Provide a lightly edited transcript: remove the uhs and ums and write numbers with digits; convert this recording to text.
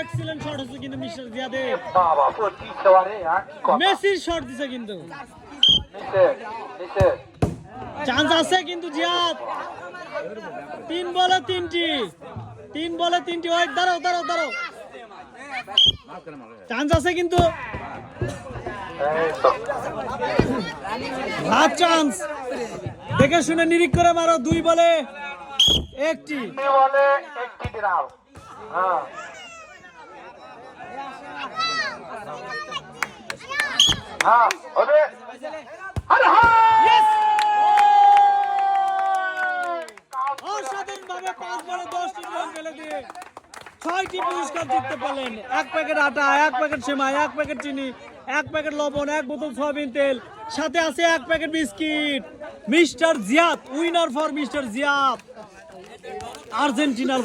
Excellent shot হচ্ছে কিন্তু mister জিয়াদের। বাবা পুরো দিচ্ছে আরে কি কথা মেসির শট দিছে কিন্তু। নিচে চান্স আছে কিন্তু জিয়াদ। 3 বলে 3টি। 3 বলে 3টি। ওই দাঁড়াও। চান্স আছে কিন্তু। এই তো লাস্ট চান্স। দেখে শুনে নিরিখ করে মারো। 2 বলে 1টি। কি বলে একটি দিনার হ্যাঁ হ্যাঁ হবে আরে হ্যাঁ অসাধারণ ভাবে 5 বলে 10টি রান ফেলে দিয়ে 6টি পুরস্কার জিততে পারলেন। 1 প্যাকেট আটা, 1 প্যাকেট সেমাই, 1 প্যাকেট চিনি, 1 প্যাকেট লবণ, 1 বোতল সয়াবিন তেল, সাথে আছে 1 packet biscuit. Mister Ziad winner for mister Ziad, আর্জেন্টিনার।